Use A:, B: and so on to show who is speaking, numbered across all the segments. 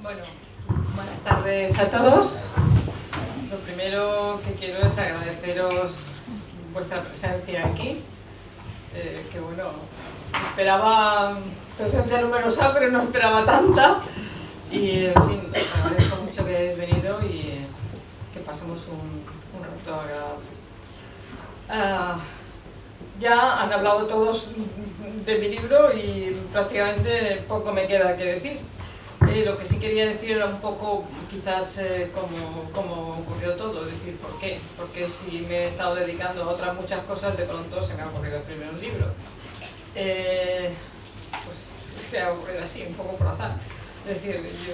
A: Bueno, buenas tardes a todos. Lo primero que quiero es agradeceros vuestra presencia aquí. Que bueno, esperaba presencia numerosa, pero no esperaba tanta. Y en fin, os agradezco mucho que hayáis venido y que pasemos un rato agradable. Ya han hablado todos de mi libro y prácticamente poco me queda que decir. Lo que sí quería decir era un poco, quizás, cómo ocurrió todo, es decir, ¿por qué? Porque si me he estado dedicando a otras muchas cosas, de pronto se me ha ocurrido escribir un libro. Pues es que ha ocurrido así, un poco por azar. Es decir, yo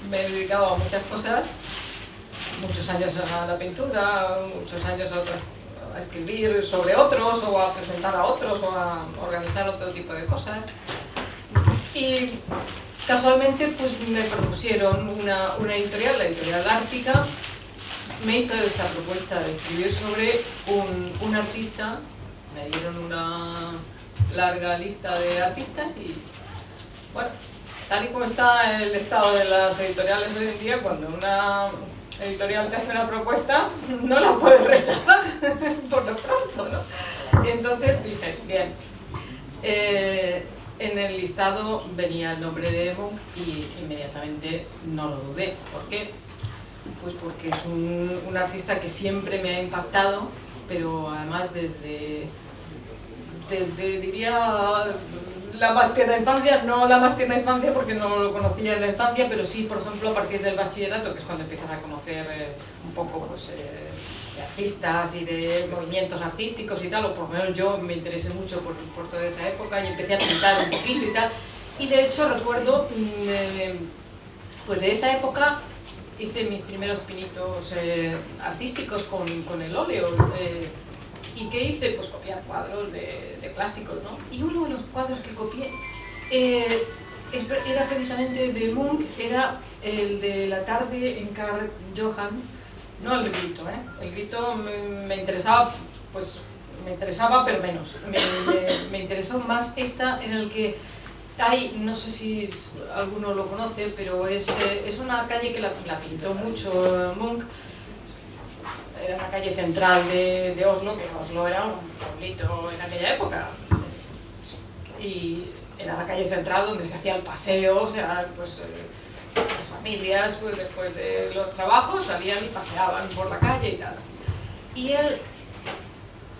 A: me he dedicado a muchas cosas, muchos años a la pintura, muchos años a escribir sobre otros, o a presentar a otros, o a organizar otro tipo de cosas. Y casualmente pues me propusieron una editorial, la editorial Ártica, me hizo esta propuesta de escribir sobre un artista, me dieron una larga lista de artistas y bueno, tal y como está el estado de las editoriales hoy en día, cuando una editorial te hace una propuesta, no la puedes rechazar, por lo pronto, ¿no? Entonces dije, bien. En el listado venía el nombre de Munch y inmediatamente no lo dudé. ¿Por qué? Pues porque es un artista que siempre me ha impactado, pero además desde diría, la más tierna infancia, no la más tierna infancia porque no lo conocía en la infancia, pero sí, por ejemplo, a partir del bachillerato, que es cuando empiezas a conocer un poco pues, de artistas y de movimientos artísticos y tal, o por lo menos yo me interesé mucho por toda esa época y empecé a pintar un poquito y tal. Y de hecho recuerdo, pues de esa época hice mis primeros pinitos artísticos con el óleo. ¿Y qué hice? Pues copiar cuadros de clásicos, ¿no? Y uno de los cuadros que copié era precisamente de Munch, era el de La tarde en Carl Johan, no el grito, ¿eh? El grito me interesaba, pues me interesaba, pero menos. Me interesó más esta en el que hay, no sé si alguno lo conoce, pero es una calle que la pintó mucho Munch. Era una calle central de Oslo, que Oslo era un pueblito en aquella época. Y era la calle central donde se hacía el paseo, o sea, pues las familias pues, después de los trabajos salían y paseaban por la calle y tal. Y él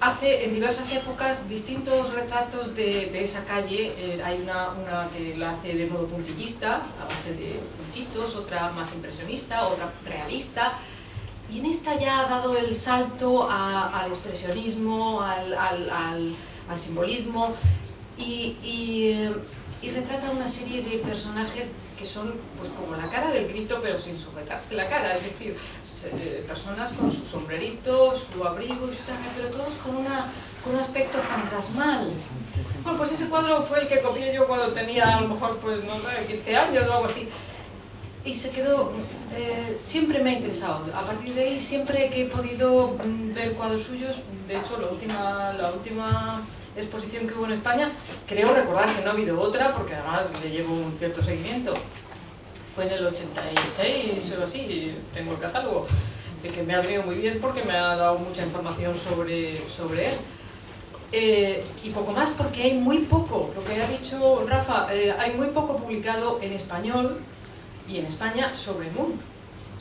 A: hace en diversas épocas distintos retratos de esa calle. Hay una que la hace de modo puntillista, a base de puntitos, otra más impresionista, otra realista. Y en esta ya ha dado el salto al expresionismo, al simbolismo y retrata una serie de personajes que son pues como la cara del grito, pero sin sujetarse la cara, es decir, personas con su sombrerito, su abrigo y su traje, pero todos con un aspecto fantasmal. Bueno, pues ese cuadro fue el que copié yo cuando tenía a lo mejor pues, no sé, 15 años o algo así. Y se quedó, siempre me ha interesado. A partir de ahí, siempre que he podido ver cuadros suyos, de hecho la última exposición que hubo en España, creo recordar que no ha habido otra, porque además le llevo un cierto seguimiento, fue en el 86 o así, tengo el catálogo, de que me ha venido muy bien porque me ha dado mucha información sobre él. Y poco más porque hay muy poco, lo que ha dicho Rafa, hay muy poco publicado en español y en España sobre Munch.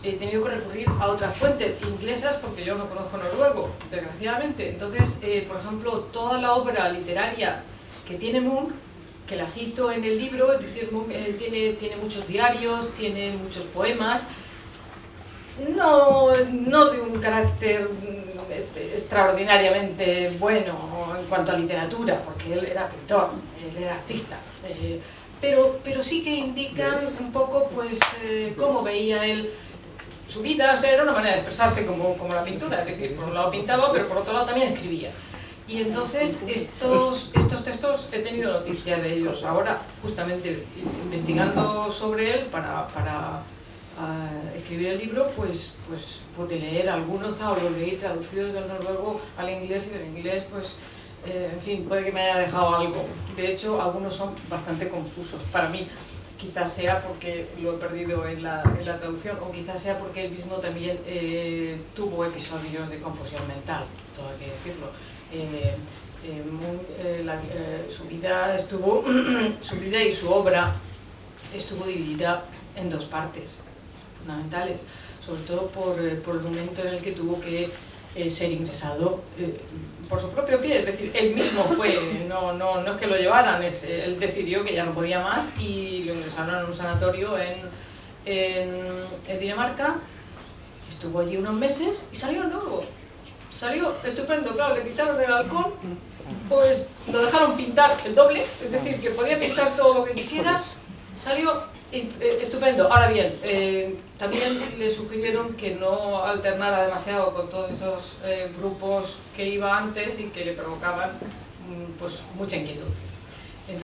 A: He tenido que recurrir a otras fuentes inglesas porque yo no conozco noruego, desgraciadamente. Entonces, por ejemplo, toda la obra literaria que tiene Munch, que la cito en el libro, es decir, Munch tiene muchos diarios, tiene muchos poemas, no de un carácter extraordinariamente bueno en cuanto a literatura, porque él era pintor, él era artista. Pero sí que indican un poco pues cómo veía él su vida, o sea, era una manera de expresarse como la pintura, es decir, por un lado pintaba, pero por otro lado también escribía. Y entonces estos textos he tenido noticia de ellos. Ahora, justamente investigando sobre él para escribir el libro, pues pude leer algunos, claro, los leí traducidos del noruego al inglés y del inglés, pues En fin, puede que me haya dejado algo. De hecho, algunos son bastante confusos para mí. Quizás sea porque lo he perdido en la traducción, o quizás sea porque él mismo también tuvo episodios de confusión mental, todo hay que decirlo. Su vida y su obra estuvo dividida en dos partes fundamentales, sobre todo por el momento en el que tuvo que ser ingresado por su propio pie, es decir, él mismo fue, no es que lo llevaran, él decidió que ya no podía más y lo ingresaron en un sanatorio en Dinamarca, estuvo allí unos meses y salió nuevo, salió estupendo, claro, le quitaron el alcohol, pues lo dejaron pintar el doble, es decir, que podía pintar todo lo que quisiera, salió estupendo. Ahora bien, también le sugirieron que no alternara demasiado con todos esos grupos que iba antes y que le provocaban pues mucha inquietud.